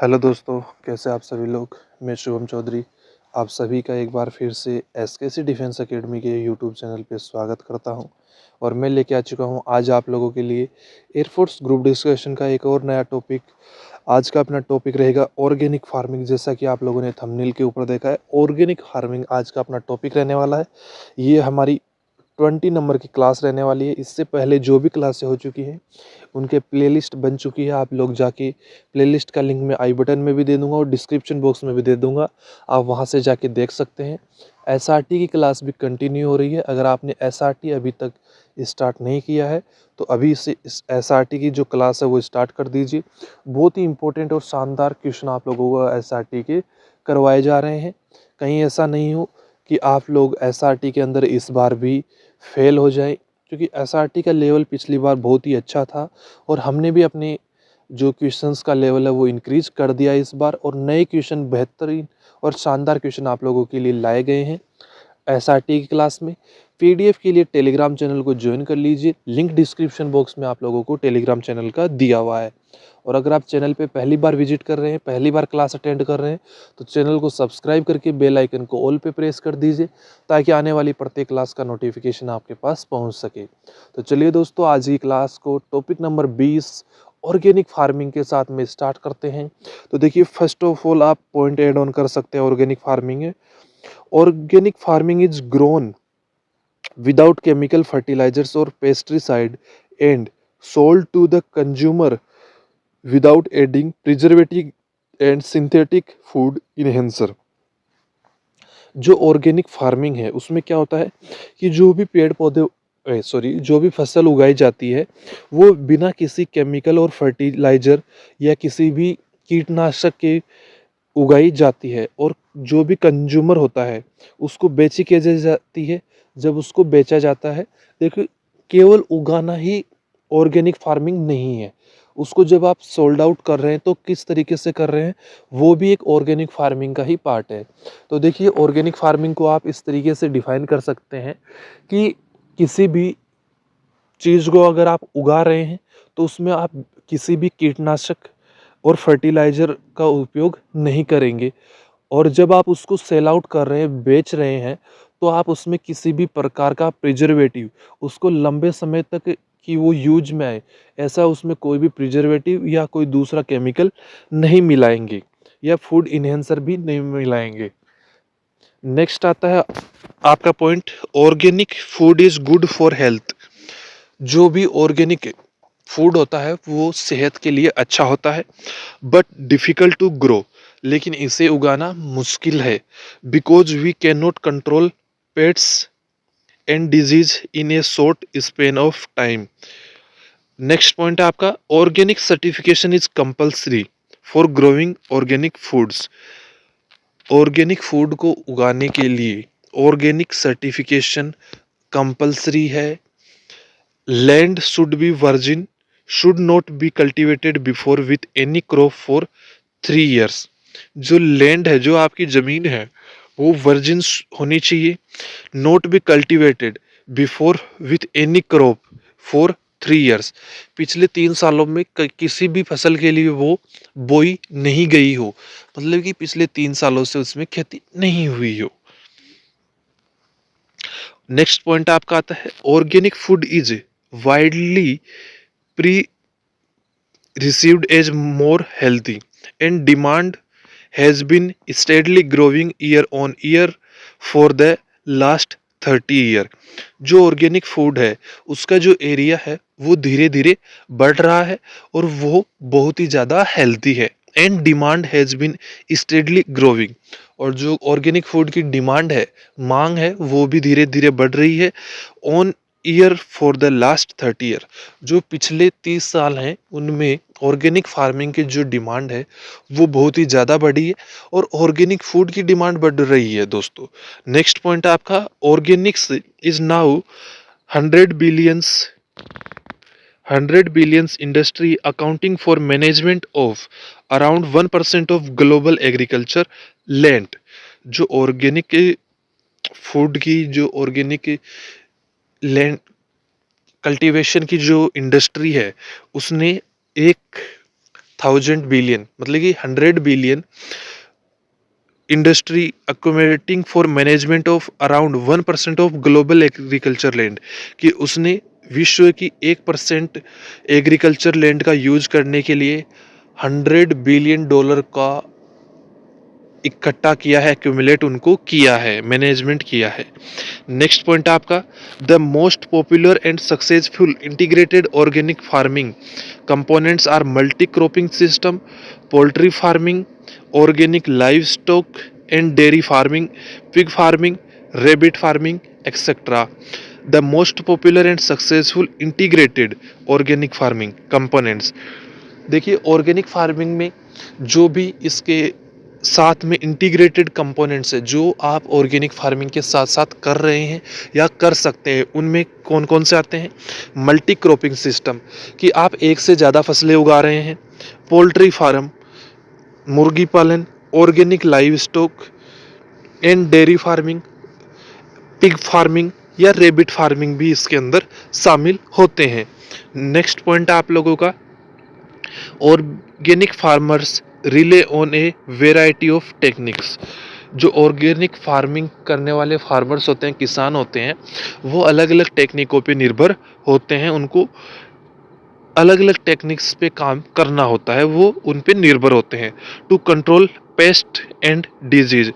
Hello दोस्तों, कैसे आप सभी लोग। मैं शुभम चौधरी आप सभी का एक बार फिर से एसकेसी डिफेंस एकेडमी के यूट्यूब चैनल पे स्वागत करता हूं। और मैं लेके आ चुका हूं आज आप लोगों के लिए एयरफोर्स ग्रुप डिस्कशन का एक और नया टॉपिक। आज का अपना टॉपिक रहेगा ऑर्गेनिक फार्मिंग। जैसा कि आप लोगों ने थंबनेल के ऊपर देखा है, ऑर्गेनिक फार्मिंग आज का अपना टॉपिक रहने वाला है। ये हमारी 20 नंबर की क्लास रहने वाली है। इससे पहले जो भी क्लासें हो चुकी हैं उनके प्लेलिस्ट बन चुकी है। आप लोग जाके प्लेलिस्ट का लिंक मैं आई बटन में भी दे दूंगा और डिस्क्रिप्शन बॉक्स में भी दे दूंगा, आप वहां से जाके देख सकते हैं। एसआरटी की क्लास भी कंटिन्यू हो रही है। अगर आपने एसआरटी अभी तक स्टार्ट नहीं किया है तो अभी से इस एसआरटी की जो क्लास है वो स्टार्ट कर दीजिए। बहुत ही इंपॉर्टेंट और शानदार क्वेश्चन आप लोगों को एसआरटी के करवाए जा रहे हैं। कहीं ऐसा नहीं हो कि आप लोग एसआरटी के अंदर इस बार भी फेल हो जाए, क्योंकि एसआरटी का लेवल पिछली बार बहुत ही अच्छा था और हमने भी अपने जो क्वेश्चंस का लेवल है वो इंक्रीज कर दिया इस बार, और नए क्वेश्चन बेहतरीन और शानदार क्वेश्चन आप लोगों के लिए लाए गए हैं एसआरटी की क्लास में। पीडीएफ के लिए टेलीग्राम चैनल को ज्वाइन कर लीजिए, लिंक डिस्क्रिप्शन बॉक्स में आप लोगों को टेलीग्राम चैनल का दिया हुआ है। और अगर आप चैनल पे पहली बार विजिट कर रहे हैं, पहली बार क्लास अटेंड कर रहे हैं, तो चैनल को सब्सक्राइब करके बेल आइकन को ऑल पे प्रेस कर दीजिए, ताकि आने वाली प्रत्येक क्लास का नोटिफिकेशन आपके पास पहुंच सके। तो चलिए दोस्तों, आज की क्लास को टॉपिक नंबर 20 ऑर्गेनिक फार्मिंग के साथ में स्टार्ट करते हैं। तो देखिए, फर्स्ट ऑफ ऑल आप पॉइंट ऐड ऑन कर सकते हैं। ऑर्गेनिक फार्मिंग है, organic farming is grown without chemical fertilizers or pesticide and sold to the consumer without adding preservative and synthetic food enhancer। जो ऑर्गेनिक फार्मिंग है उसमें क्या होता है कि जो भी पेड़ पौधे जो भी फसल उगाई जाती है वो बिना किसी केमिकल और फर्टिलाइजर या किसी भी कीटनाशक के उगाई जाती है, और जो भी कंज्यूमर होता है उसको बेची कैसे जाती है। जब उसको बेचा जाता है, देखिए, केवल उगाना ही ऑर्गेनिक फार्मिंग नहीं है। उसको जब आप सोल्ड आउट कर रहे हैं तो किस तरीके से कर रहे हैं, वो भी एक ऑर्गेनिक फार्मिंग का ही पार्ट है। तो देखिए, ऑर्गेनिक फार्मिंग को आप इस तरीके से डिफाइन कर सकते हैं कि किसी भी चीज़ को अगर आप उगा रहे हैं तो उसमें आप किसी भी कीटनाशक और फर्टिलाइज़र का उपयोग नहीं करेंगे। और जब आप उसको सेल आउट कर रहे हैं, बेच रहे हैं, तो आप उसमें किसी भी प्रकार का प्रिजर्वेटिव, उसको लंबे समय तक कि वो यूज में आए, ऐसा उसमें कोई भी प्रिजर्वेटिव या कोई दूसरा केमिकल नहीं मिलाएंगे, या फूड इन्हेंसर भी नहीं मिलाएंगे। नेक्स्ट आता है आपका point, organic food is good for health. जो भी ऑर्गेनिक फूड होता है वो सेहत के लिए अच्छा होता है, बट डिफिकल्ट टू ग्रो, लेकिन इसे उगाना मुश्किल है। Because we can not control pests and disease in a short span of time. Next point है आपका, organic certification is compulsory for growing organic foods. Organic food को उगाने के लिए ऑर्गेनिक सर्टिफिकेशन कंपल्सरी है। Land should be virgin, should not be cultivated before with any crop for 3 years। जो land है, जो आपकी जमीन है, वो वर्जिन होनी चाहिए, not be cultivated before with any crop for 3 years। पिछले 3 सालों में किसी भी फसल के लिए वो बोई नहीं गई हो, मतलब कि पिछले 3 सालों से उसमें खेती नहीं हुई हो। नेक्स्ट पॉइंट आपका आता है, organic food is widely pre received as more healthy and demand has been steadily growing year on year for the last 30 year। जो ऑर्गेनिक फूड है उसका जो एरिया है वो धीरे धीरे बढ़ रहा है और वो बहुत ही ज़्यादा हेल्थी है। And demand has been steadily growing, और जो ऑर्गेनिक फूड की डिमांड है, मांग है, वो भी धीरे धीरे बढ़ रही है on year for the last 30 year। जो पिछले 30 साल हैं उनमें ऑर्गेनिक फार्मिंग की जो डिमांड है वो बहुत ही ज़्यादा बढ़ी है, और ऑर्गेनिक फूड की डिमांड बढ़ रही है दोस्तों। नेक्स्ट पॉइंट आपका, Organics is now 100 billions 100 billions industry accounting for management of around 1% of global agriculture land। जो ऑर्गेनिक फूड की, जो ऑर्गेनिक लैंड कल्टीवेशन की जो इंडस्ट्री है, उसने एक 1000 बिलियन मतलब कि 100 billion industry accommodating for management of around 1% of global agriculture land, कि उसने विश्व की 1% एग्रीकल्चर लैंड का यूज करने के लिए $100 बिलियन का इकट्ठा किया है, एक्यूमुलेट उनको किया है, मैनेजमेंट किया है। नेक्स्ट पॉइंट आपका, the most popular and successful integrated organic farming components are multi cropping system, poultry farming, organic livestock and dairy farming, pig farming, rabbit farming etcetera. The most popular and successful integrated organic farming components, देखिए organic farming में जो भी इसके साथ में integrated components है, जो आप ऑर्गेनिक फार्मिंग के साथ साथ कर रहे हैं या कर सकते हैं, उनमें कौन कौन से आते हैं? मल्टी क्रॉपिंग सिस्टम, कि आप एक से ज़्यादा फसलें उगा रहे हैं, पोल्ट्री फार्म, मुर्गी पालन, organic livestock and dairy farming, pig farming या रेबिट फार्मिंग भी इसके अंदर शामिल होते हैं। नेक्स्ट पॉइंट आप लोगों का, organic farmers relay on a variety of techniques, जो ऑर्गेनिक फार्मिंग करने वाले फार्मर्स होते हैं, किसान होते हैं, वो अलग अलग टेक्निकों पे निर्भर होते हैं, उनको अलग अलग टेक्निक्स पे काम करना होता है, वो उन पे निर्भर होते हैं। To control pest and disease,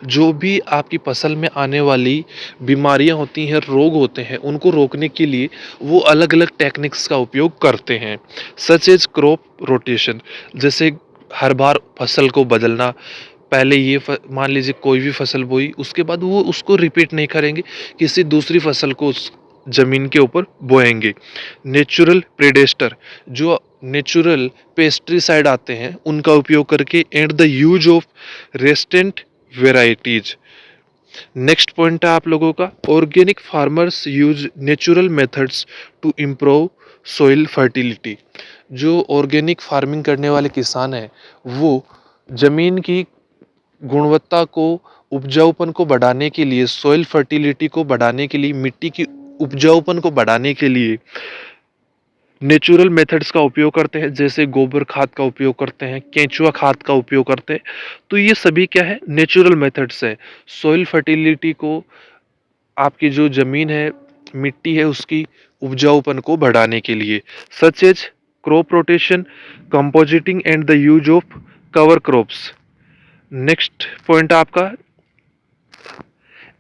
जो भी आपकी फसल में आने वाली बीमारियां होती हैं, रोग होते हैं, उनको रोकने के लिए वो अलग अलग टेक्निक्स का उपयोग करते हैं। सच एज क्रॉप रोटेशन, जैसे हर बार फसल को बदलना, पहले ये मान लीजिए कोई भी फसल बोई, उसके बाद वो उसको रिपीट नहीं करेंगे, किसी दूसरी फसल को उस जमीन के ऊपर बोएंगे। नेचुरल प्रेडेस्टर, जो नेचुरल पेस्टिसाइड आते हैं उनका उपयोग करके, and the use of resistant varieties. Next point है आप लोगों का, organic farmers use natural methods to improve soil fertility, जो ऑर्गेनिक फार्मिंग करने वाले किसान हैं वो जमीन की गुणवत्ता को, उपजाऊपन को बढ़ाने के लिए, सोइल फर्टिलिटी को बढ़ाने के लिए, मिट्टी की उपजाऊपन को बढ़ाने के लिए नेचुरल मेथड्स का उपयोग करते हैं, जैसे गोबर खाद का उपयोग करते हैं, केंचुआ खाद का उपयोग करते हैं। तो ये सभी क्या है? नेचुरल मेथड्स है, सोइल फर्टिलिटी को, आपकी जो जमीन है, मिट्टी है, उसकी उपजाऊपन को बढ़ाने के लिए। Such as crop rotation, composting and the use of cover crops. Next point आपका,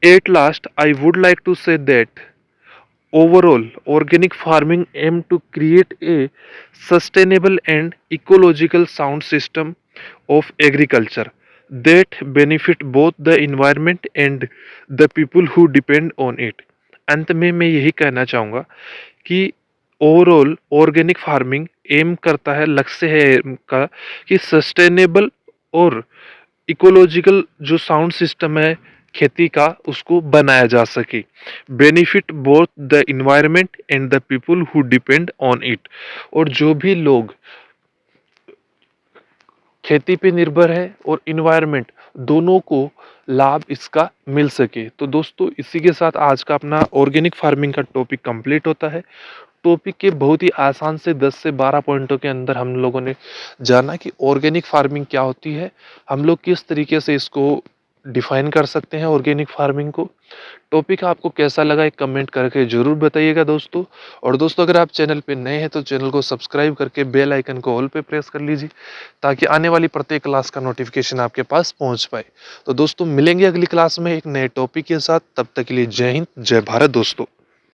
at last I would like to say that overall organic farming aim to create a sustainable and ecological sound system of agriculture that benefit both the environment and the people who depend on it। अंत में मैं यही कहना चाहूँगा कि overall organic farming M करता है, लक्ष्य है aim का, कि सस्टेनेबल और इकोलॉजिकल जो साउंड सिस्टम है खेती का, उसको बनाया जा सके, benefit both the environment and the people who depend on it, और जो भी लोग खेती पे निर्भर है और इन्वायरमेंट, दोनों को लाभ इसका मिल सके। तो दोस्तों इसी के साथ आज का अपना ऑर्गेनिक फार्मिंग का टॉपिक कंप्लीट होता है। टॉपिक के बहुत ही आसान से 10 से 12 पॉइंटों के अंदर हम लोगों ने जाना कि ऑर्गेनिक फार्मिंग क्या होती है, हम लोग किस तरीके से इसको डिफाइन कर सकते हैं ऑर्गेनिक फार्मिंग को। टॉपिक आपको कैसा लगा एक कमेंट करके जरूर बताइएगा दोस्तों। और दोस्तों अगर आप चैनल पे नए हैं तो चैनल को सब्सक्राइब करके बेल आइकन को ऑल पे प्रेस कर लीजिए, ताकि आने वाली प्रत्येक क्लास का नोटिफिकेशन आपके पास पहुंच पाए। तो दोस्तों मिलेंगे अगली क्लास में एक नए टॉपिक के साथ, तब तक के लिए जय हिंद जय भारत दोस्तों।